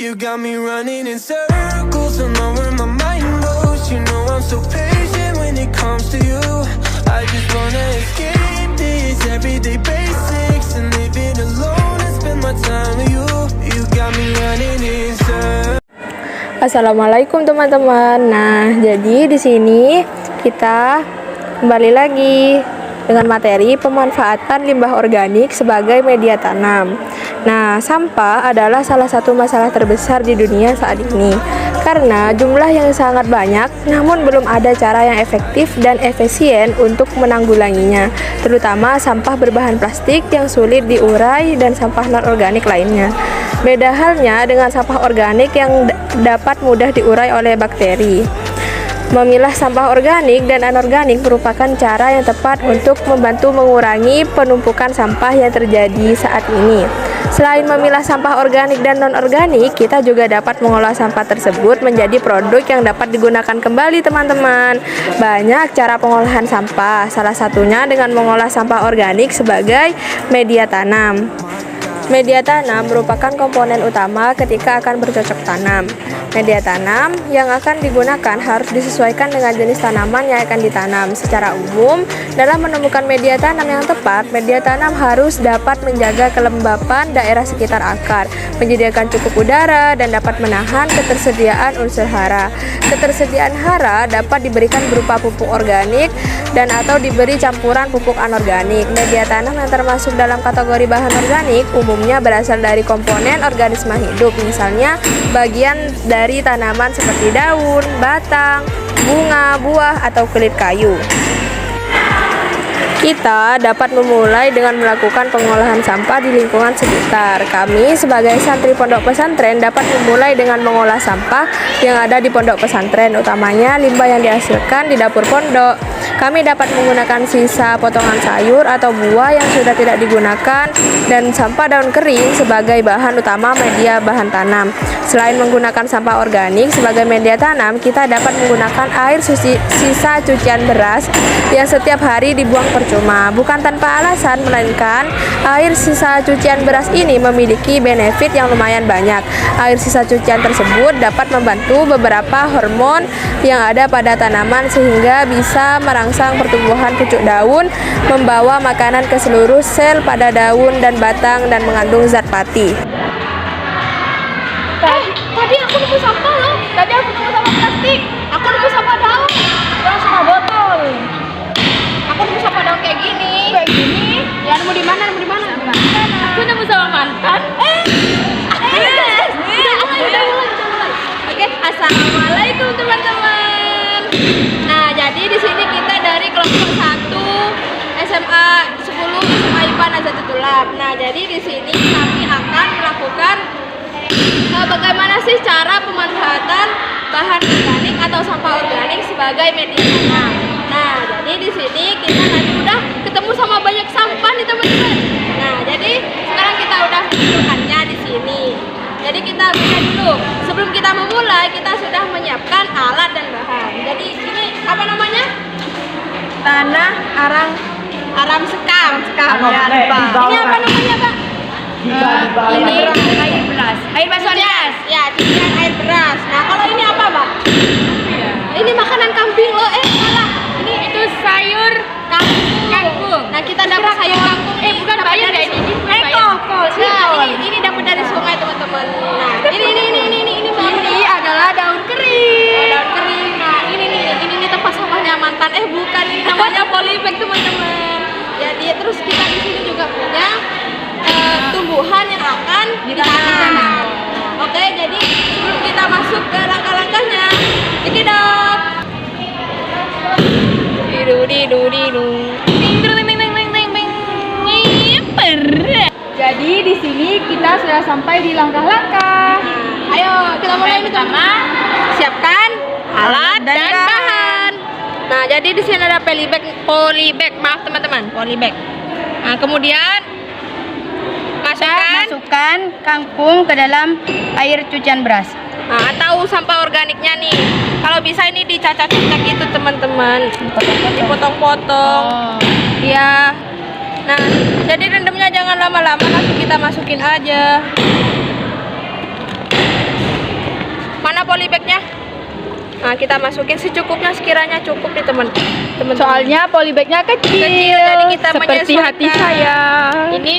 You got me running in circles, don't know where my mind goes. You know I'm so patient when it comes to you. I just wanna escape these everyday basics and leave it alone and spend my time with you. You got me running in circles. Assalamualaikum teman-teman. Nah, jadi di sini kita kembali lagi dengan materi pemanfaatan limbah organik sebagai media tanam. Nah, sampah adalah salah satu masalah terbesar di dunia saat ini karena jumlah yang sangat banyak, namun belum ada cara yang efektif dan efisien untuk menanggulanginya, terutama sampah berbahan plastik yang sulit diurai dan sampah non-organik lainnya. Beda halnya dengan sampah organik yang dapat mudah diurai oleh bakteri. Memilah sampah organik dan anorganik merupakan cara yang tepat untuk membantu mengurangi penumpukan sampah yang terjadi saat ini. Selain memilah sampah organik dan non-organik, kita juga dapat mengolah sampah tersebut menjadi produk yang dapat digunakan kembali, teman-teman. Banyak cara pengolahan sampah, salah satunya dengan mengolah sampah organik sebagai media tanam. Media tanam merupakan komponen utama ketika akan bercocok tanam. Media tanam yang akan digunakan harus disesuaikan dengan jenis tanaman yang akan ditanam. Secara umum, dalam menemukan media tanam yang tepat, media tanam harus dapat menjaga kelembapan daerah sekitar akar, menyediakan cukup udara, dan dapat menahan ketersediaan unsur hara. Ketersediaan hara dapat diberikan berupa pupuk organik dan atau diberi campuran pupuk anorganik. Media tanam yang termasuk dalam kategori bahan organik umumnya berasal dari komponen organisme hidup, misalnya bagian dari tanaman seperti daun, batang, bunga, buah, atau kulit kayu. Kita dapat memulai dengan melakukan pengolahan sampah di lingkungan sekitar. Kami sebagai santri pondok pesantren dapat memulai dengan mengolah sampah yang ada di pondok pesantren, utamanya limbah yang dihasilkan di dapur pondok. Kami dapat menggunakan sisa potongan sayur atau buah yang sudah tidak digunakan dan sampah daun kering sebagai bahan utama media bahan tanam. Selain menggunakan sampah organik sebagai media tanam, kita dapat menggunakan air sisa cucian beras yang setiap hari dibuang percuma. Bukan tanpa alasan, melainkan air sisa cucian beras ini memiliki benefit yang lumayan banyak. Air sisa cucian tersebut dapat membantu beberapa hormon yang ada pada tanaman sehingga bisa merangsang pertumbuhan pucuk daun, membawa makanan ke seluruh sel pada daun dan batang, dan mengandung zat pati. Tadi aku nemu sampah loh. Tadi aku nemu sampah plastik. Aku nemu sampah daun. Terus sampah botol. Aku nemu sampah daun kayak gini. Kayak gini? Ya nemu di mana? Nemu di mana? Aku nemu sama mantan. Udah mulai. Oke, assalamualaikum teman-teman. Nah, jadi di sini kita dari kelompok 1 SMA 10 SMA IPA Nazatul-Tulab. Nah, jadi di sini kami akan melakukan bagaimana sih cara pemanfaatan bahan organik atau sampah organik sebagai media tanam. Nah, jadi di sini kita tadi udah ketemu sama banyak sampah nih teman-teman. Nah, jadi sekarang kita udah menunjukkannya di sini. Jadi kita buka dulu. Sebelum kita memulai, kita sudah menyiapkan alat dan bahan. Jadi ini apa namanya? Tanah aram sekam. Ya, ini apa namanya, Pak? Ini air beras. Air beras. Ya, cucian air beras. Nah, kalau ini apa, Pak? Ini makanan kambing loh. Salah. Ini itu sayur kangkung. Nah, kita dapat sayur kangkung. Bukan bayar ya ini. Ini dapat dari sungai, teman-teman. Nah, ini adalah daun kering. Daun kering. Nah, ini tempat sampahnya mantan. Bukan, ini namanya polybag, teman-teman. Jadi terus kita di sini juga punya tumbuhan yang akan ditanam. Oke, jadi sebelum kita masuk ke langkah-langkahnya, cekidot. Jadi di sini kita sudah sampai di langkah-langkah. Ayo kita mulai. Pertama, siapkan alat dan bahan. Nah, jadi di sini ada polybag, maaf teman-teman, polybag. Nah, kemudian masukkan kangkung ke dalam air cucian beras. Nah, atau sampah organiknya nih. Kalau bisa ini dicacah-cacah gitu, teman-teman. Dipotong-potong. Ya. Nah, jadi rendamnya jangan lama-lama, langsung kita masukin aja. Nah, kita masukin secukupnya, sekiranya cukup nih teman-teman. Soalnya polybagnya kecil, jadi kita seperti hati menyesuaikan. saya. Ini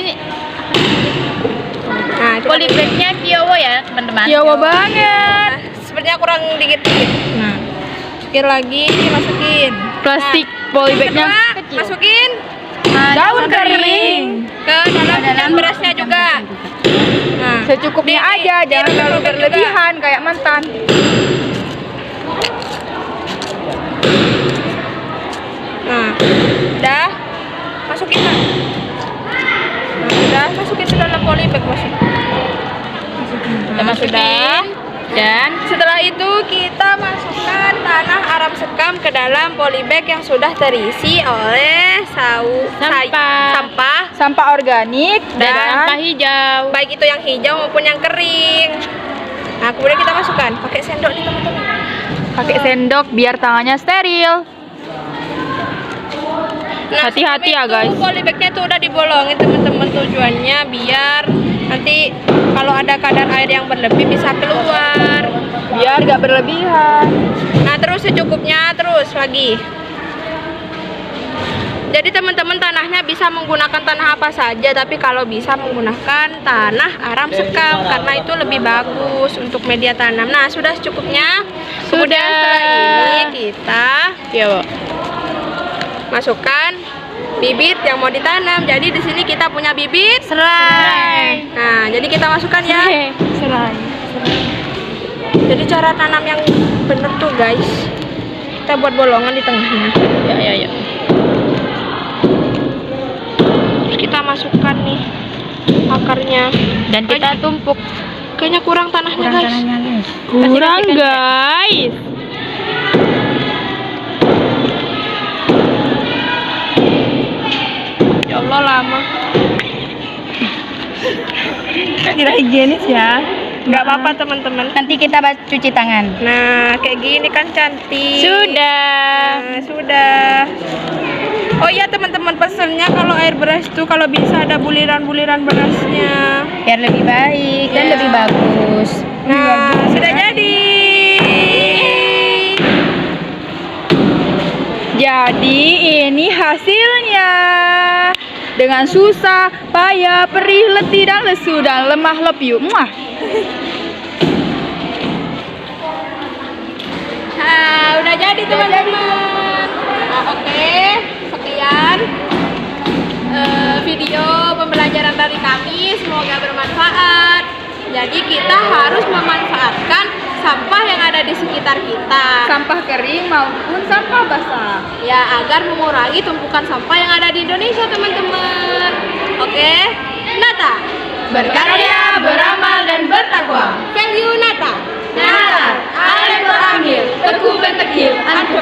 Nah, kita polybagnya Kiowo ya teman-teman. Jawa banget. sepertinya kurang dikit-dikit. Nah, Masukin lagi, masukin. plastik Nah, polybagnya kedua, masukin daun kering. ke dalam berasnya juga. Nah, Secukupnya aja, jangan terlalu juga. berlebihan kayak mantan. Nah, udah masukin lah. Nah, udah masukin ke dalam polybag Kita masukin dan Setelah itu kita masukkan tanah aram sekam ke dalam polybag yang sudah terisi oleh sampah Sampah organik dan sampah dan hijau. baik itu yang hijau maupun yang kering. Nah, kemudian kita masukkan pakai sendok nih teman-teman. pakai sendok biar tangannya steril. Nah, Hati-hati ya, sebelum itu guys. polybagnya tuh udah dibolongin teman-teman, tujuannya biar nanti kalau ada kadar air yang berlebih bisa keluar. Biar gak berlebihan. Nah, terus secukupnya, terus lagi. Jadi teman-teman, tanahnya bisa menggunakan tanah apa saja, tapi kalau bisa menggunakan tanah aram sekam karena itu lebih bagus untuk media tanam. Nah, sudah secukupnya. Kemudian setelah ini kita masukkan bibit yang mau ditanam. Jadi di sini kita punya bibit Serai. Nah, jadi kita masukkan ya. Serai. Jadi cara tanam yang bener tuh guys, kita buat bolongan di tengahnya. Ya. Terus kita masukkan nih akarnya. Dan kita tumpuk. Kayaknya kurang tanahnya guys. Kurang guys. Ya Allah, lama. Tidak higienis ya. Nggak apa-apa teman-teman. Nanti kita cuci tangan. Nah, kayak gini kan cantik. Sudah. Nah, sudah. Oh iya teman-teman, pesennya kalau air beras tuh kalau bisa ada buliran-buliran berasnya. Biar lebih baik dan Ya. lebih bagus. Nah, sudah jadi. Jadi ini hasilnya. Dengan susah, payah, perih, letih, dan lesu, dan lemah lepiu. Muah. Nah, udah jadi teman-teman. Nah, oke, sekian video pembelajaran dari kami. Semoga bermanfaat. Jadi kita harus memanfaatkan sampah yang ada di sekitar kita. Sampah kering maupun sampah basah. Ya, agar mengurangi tumpukan sampah yang ada di Indonesia, teman-teman. Oke, Nata. Berkarya, beramal, dan bertakwa. Value Nata. Nalar, alim beramil, teguh bertekil, anti